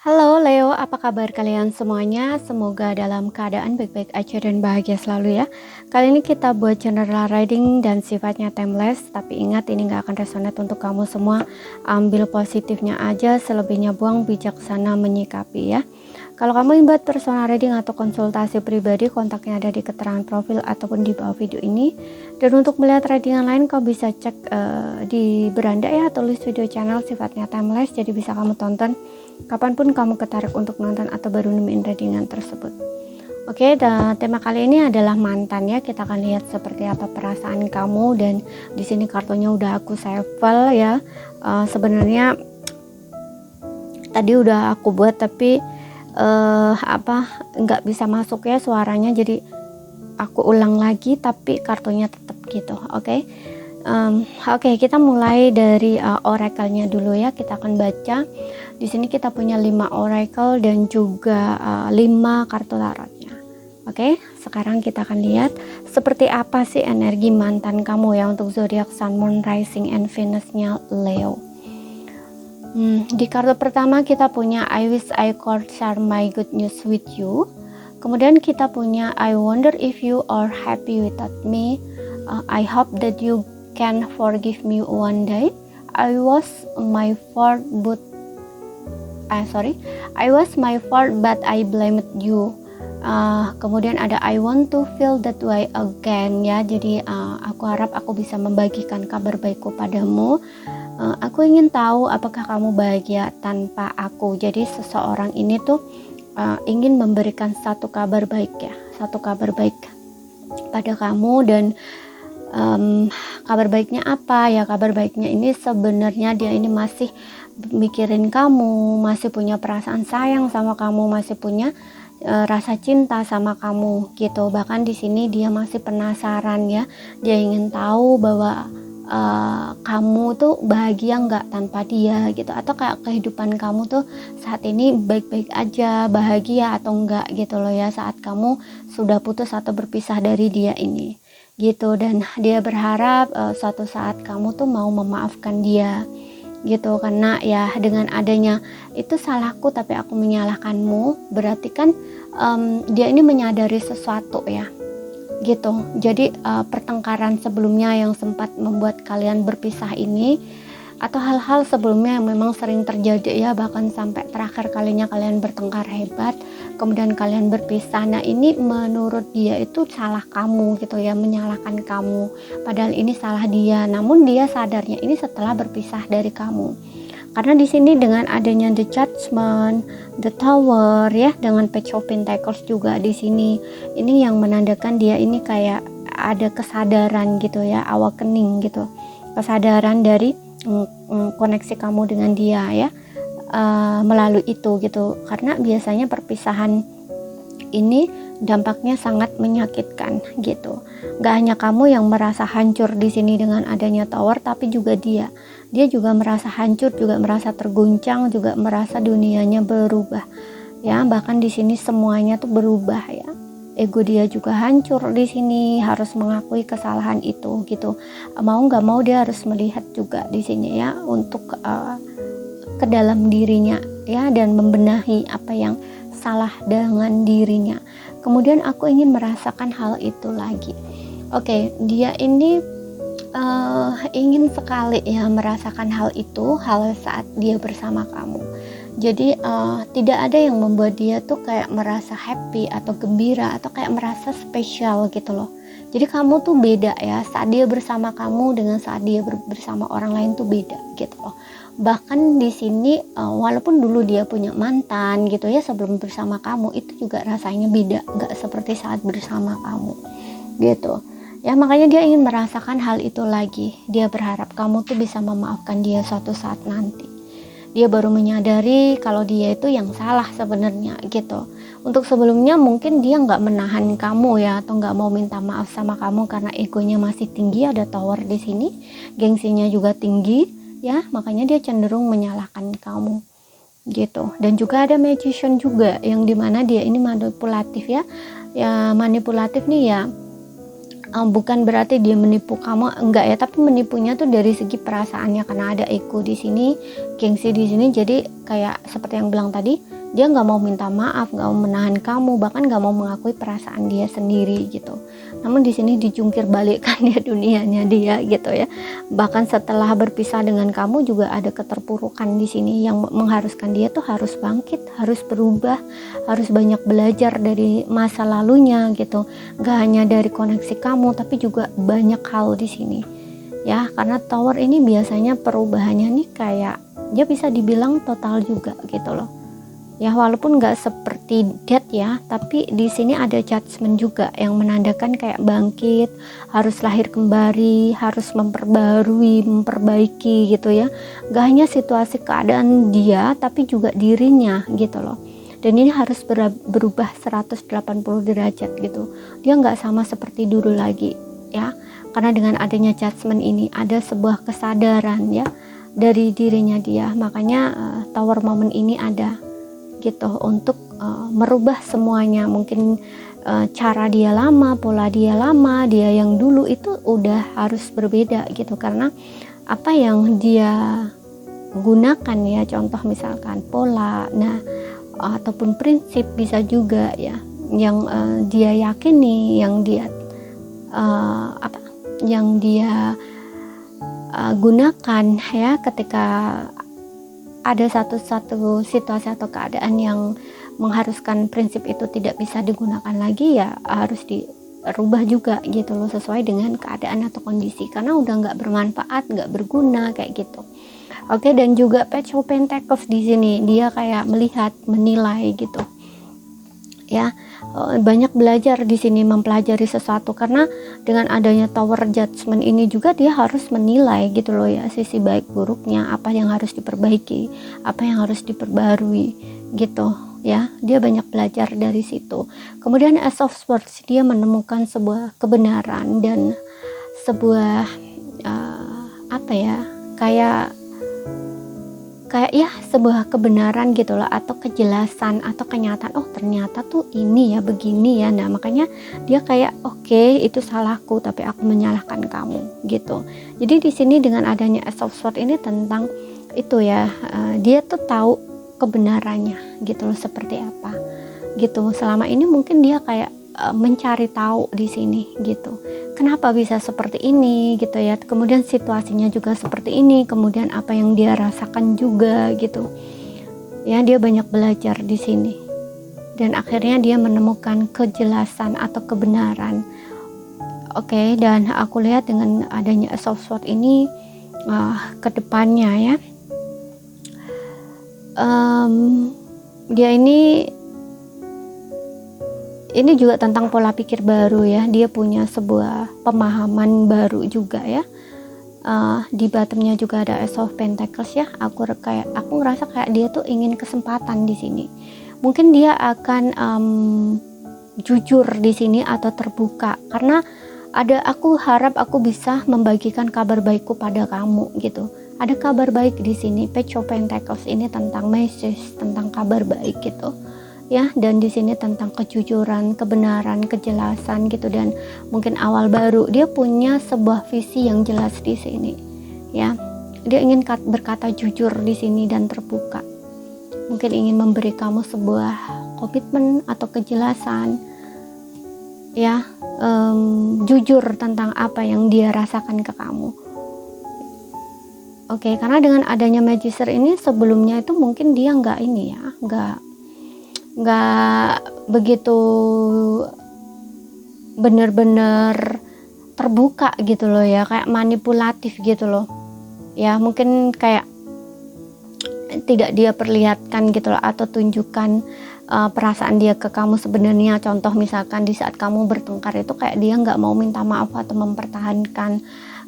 Halo Leo, apa kabar kalian semuanya? Semoga dalam keadaan baik-baik aja dan bahagia selalu ya. Kali ini kita buat general reading dan sifatnya timeless, tapi ingat ini gak akan resonate untuk kamu semua. Ambil positifnya aja, selebihnya buang, bijaksana menyikapi ya. Kalau kamu ingin buat personal reading atau konsultasi pribadi, kontaknya ada di keterangan profil ataupun di bawah video ini. Dan untuk melihat readingan lain, kau bisa cek di beranda ya, tulis video channel sifatnya timeless, jadi bisa kamu tonton kapanpun kamu ketarik untuk nonton atau baru nemuin readingan tersebut. Oke, dan tema kali ini adalah mantan ya. Kita akan lihat seperti apa perasaan kamu, dan di sini kartunya udah aku shuffle ya. Sebenarnya tadi udah aku buat tapi nggak bisa masuk ya suaranya, jadi aku ulang lagi tapi kartunya tetap gitu. Oke. Oke, kita mulai dari oracle-nya dulu ya. Kita akan baca. Di sini kita punya 5 oracle dan juga 5 kartu tarotnya. Oke, sekarang kita akan lihat seperti apa sih energi mantan kamu ya untuk zodiak Sun, Moon, Rising, and Venus-nya Leo. Di kartu pertama kita punya I wish I could share my good news with you. Kemudian kita punya I wonder if you are happy without me. I hope that you can forgive me one day. I was my fault but I blamed you. Kemudian ada I want to feel that way again ya. Jadi aku harap aku bisa membagikan kabar baikku padamu. Aku ingin tahu apakah kamu bahagia tanpa aku. Jadi seseorang ini tuh ingin memberikan satu kabar baik ya, satu kabar baik pada kamu. Dan kabar baiknya apa ya? Kabar baiknya ini sebenarnya dia ini masih mikirin kamu, masih punya perasaan sayang sama kamu, masih punya rasa cinta sama kamu gitu. Bahkan di sini dia masih penasaran ya, dia ingin tahu bahwa kamu tuh bahagia nggak tanpa dia gitu, atau kayak kehidupan kamu tuh saat ini baik-baik aja, bahagia atau enggak gitu loh ya, saat kamu sudah putus atau berpisah dari dia ini gitu. Dan dia berharap suatu saat kamu tuh mau memaafkan dia gitu, karena ya dengan adanya itu salahku tapi aku menyalahkanmu, berarti kan dia ini menyadari sesuatu ya gitu. Jadi pertengkaran sebelumnya yang sempat membuat kalian berpisah ini, atau hal-hal sebelumnya yang memang sering terjadi ya, bahkan sampai terakhir kalinya kalian bertengkar hebat kemudian kalian berpisah, nah ini menurut dia itu salah kamu gitu ya, menyalahkan kamu, padahal ini salah dia. Namun dia sadarnya ini setelah berpisah dari kamu, karena di sini dengan adanya the Judgment, the Tower ya, dengan Page of Pentacles juga di sini, ini yang menandakan dia ini kayak ada kesadaran gitu ya, awakening gitu, kesadaran dari koneksi kamu dengan dia ya, melalui itu gitu. Karena biasanya perpisahan ini dampaknya sangat menyakitkan gitu. Gak hanya kamu yang merasa hancur di sini dengan adanya Tower, tapi juga dia juga merasa hancur, juga merasa terguncang, juga merasa dunianya berubah ya. Bahkan di sini semuanya tuh berubah ya. Ego dia juga hancur di sini, harus mengakui kesalahan itu gitu. Mau nggak mau dia harus melihat juga di sini ya, untuk ke dalam dirinya ya, dan membenahi apa yang salah dengan dirinya. Kemudian aku ingin merasakan hal itu lagi. Oke, dia ini ingin sekali ya merasakan hal itu, hal saat dia bersama kamu. Jadi tidak ada yang membuat dia tuh kayak merasa happy atau gembira atau kayak merasa spesial gitu loh. Jadi kamu tuh beda ya, saat dia bersama kamu dengan saat dia bersama orang lain tuh beda gitu loh. Bahkan di sini walaupun dulu dia punya mantan gitu ya sebelum bersama kamu, itu juga rasanya beda, nggak seperti saat bersama kamu gitu ya. Makanya dia ingin merasakan hal itu lagi. Dia berharap kamu tuh bisa memaafkan dia suatu saat nanti. Dia baru menyadari kalau dia itu yang salah sebenarnya gitu. Untuk sebelumnya mungkin dia nggak menahan kamu ya, atau nggak mau minta maaf sama kamu karena egonya masih tinggi, ada Tower di sini, gengsinya juga tinggi ya, makanya dia cenderung menyalahkan kamu gitu. Dan juga ada Magician juga, yang dimana dia ini manipulatif ya. Ya manipulatif nih ya, bukan berarti dia menipu kamu, enggak ya, tapi menipunya tuh dari segi perasaannya, karena ada ego di sini, gengsi di sini. Jadi kayak seperti yang bilang tadi, Dia nggak mau minta maaf, nggak mau menahan kamu, bahkan nggak mau mengakui perasaan dia sendiri gitu. Namun di sini dijungkir balikkan dia dunianya dia gitu ya. Bahkan setelah berpisah dengan kamu juga ada keterpurukan di sini yang mengharuskan dia tuh harus bangkit, harus berubah, harus banyak belajar dari masa lalunya gitu. Gak hanya dari koneksi kamu, tapi juga banyak hal di sini. Ya, karena tower ini biasanya perubahannya nih kayak dia bisa dibilang total juga gitu loh. Ya, walaupun nggak seperti death ya, tapi di sini ada judgment juga yang menandakan kayak bangkit, harus lahir kembali, harus memperbarui, memperbaiki gitu ya. Gak hanya situasi keadaan dia, tapi juga dirinya gitu loh. Dan ini harus berubah 180 derajat gitu. Dia nggak sama seperti dulu lagi ya. Karena dengan adanya judgment ini ada sebuah kesadaran ya dari dirinya dia. Makanya tower moment ini ada gitu untuk merubah semuanya. Mungkin cara dia lama, pola dia lama, dia yang dulu itu udah harus berbeda gitu, karena apa yang dia gunakan ya, contoh misalkan pola, nah ataupun prinsip bisa juga ya, yang dia yakini, yang dia yang dia gunakan ya ketika ada satu situasi atau keadaan yang mengharuskan prinsip itu tidak bisa digunakan lagi, ya harus dirubah juga gitu loh, sesuai dengan keadaan atau kondisi, karena udah nggak bermanfaat, nggak berguna kayak gitu. Oke, dan juga Page of Pentacles di sini dia kayak melihat, menilai gitu ya. Banyak belajar di sini, mempelajari sesuatu, karena dengan adanya Tower Judgment ini juga dia harus menilai gitu loh ya, sisi baik buruknya, apa yang harus diperbaiki, apa yang harus diperbarui gitu ya. Dia banyak belajar dari situ. Kemudian Ace of Swords, dia menemukan sebuah kebenaran dan sebuah kayak ya sebuah kebenaran gitu loh, atau kejelasan atau kenyataan, oh ternyata tuh ini ya, begini ya. Nah makanya dia kayak oke, itu salahku tapi aku menyalahkan kamu gitu. Jadi di sini dengan adanya Ace of Swords ini tentang itu ya, dia tuh tahu kebenarannya gitu loh, seperti apa gitu. Selama ini mungkin dia kayak mencari tahu di sini gitu, kenapa bisa seperti ini gitu ya, kemudian situasinya juga seperti ini, kemudian apa yang dia rasakan juga gitu ya. Dia banyak belajar di sini dan akhirnya dia menemukan kejelasan atau kebenaran. Oke, dan aku lihat dengan adanya Ace of Swords ini ke depannya ya, dia ini juga tentang pola pikir baru ya. Dia punya sebuah pemahaman baru juga ya. Di bottomnya juga ada Ace of Pentacles ya. Aku ngerasa kayak dia tuh ingin kesempatan di sini. Mungkin dia akan jujur di sini atau terbuka, karena aku harap aku bisa membagikan kabar baikku pada kamu gitu. Ada kabar baik di sini. Page of Pentacles ini tentang message, tentang kabar baik gitu ya. Dan di sini tentang kejujuran, kebenaran, kejelasan gitu, dan mungkin awal baru. Dia punya sebuah visi yang jelas di sini ya. Dia ingin berkata jujur di sini dan terbuka. Mungkin ingin memberi kamu sebuah komitmen atau kejelasan ya, jujur tentang apa yang dia rasakan ke kamu. Oke, karena dengan adanya Magician ini sebelumnya itu mungkin dia nggak begitu benar-benar terbuka gitu loh ya, kayak manipulatif gitu loh ya. Mungkin kayak tidak dia perlihatkan gitu loh, atau tunjukkan perasaan dia ke kamu sebenarnya. Contoh misalkan di saat kamu bertengkar itu kayak dia nggak mau minta maaf atau mempertahankan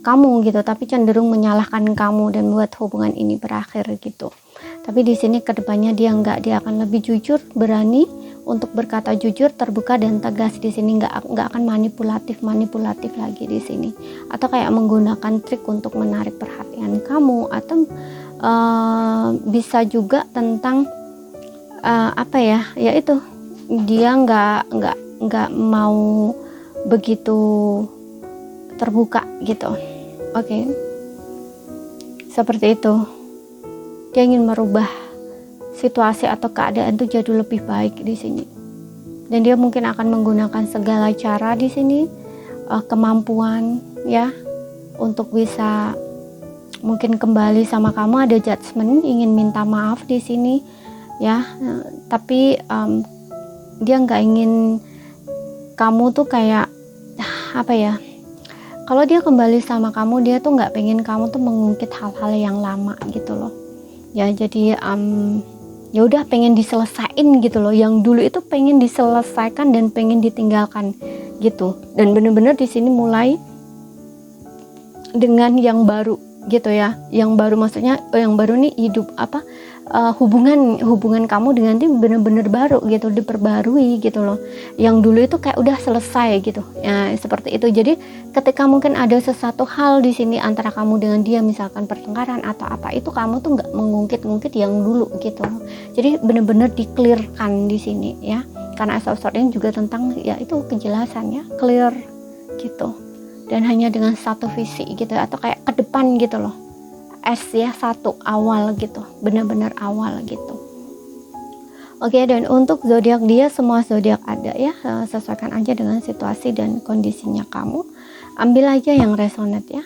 kamu gitu, tapi cenderung menyalahkan kamu dan buat hubungan ini berakhir gitu. Tapi di sini kedepannya dia akan lebih jujur, berani untuk berkata jujur, terbuka dan tegas di sini. Nggak akan manipulatif lagi di sini, atau kayak menggunakan trik untuk menarik perhatian kamu, atau bisa juga tentang yaitu dia nggak mau begitu terbuka gitu. Oke, seperti itu. Dia ingin merubah situasi atau keadaan tuh jadi lebih baik di sini. Dan dia mungkin akan menggunakan segala cara di sini, kemampuan ya, untuk bisa mungkin kembali sama kamu. Ada judgment, ingin minta maaf di sini ya, tapi dia nggak ingin kamu tuh kayak apa ya, kalau dia kembali sama kamu, dia tuh nggak pengen kamu tuh mengungkit hal-hal yang lama gitu loh ya. Jadi ya udah pengen diselesain gitu loh, yang dulu itu pengen diselesaikan dan pengen ditinggalkan gitu. Dan bener-bener di sini mulai dengan yang baru gitu ya, yang baru maksudnya yang baru nih hidup apa, hubungan kamu dengan dia bener-bener baru gitu, diperbarui gitu loh. Yang dulu itu kayak udah selesai gitu ya, seperti itu. Jadi ketika mungkin ada sesuatu hal di sini antara kamu dengan dia, misalkan pertengkaran atau apa, itu kamu tuh nggak mengungkit-ungkit yang dulu gitu loh. Jadi bener-bener di-clearkan di sini ya, karena Ace of Swords ini juga tentang ya itu kejelasan ya, clear gitu. Dan hanya dengan satu visi gitu, atau kayak ke depan gitu loh, ya, satu awal gitu, benar-benar awal gitu. Oke, dan untuk zodiak dia, semua zodiak ada ya, sesuaikan aja dengan situasi dan kondisinya kamu. Ambil aja yang resonate ya.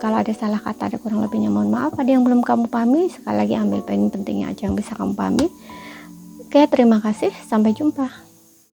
Kalau ada salah kata, ada kurang lebihnya mohon maaf. Ada yang belum kamu pahami, sekali lagi ambil poin pentingnya aja yang bisa kamu pahami. Oke, terima kasih, sampai jumpa.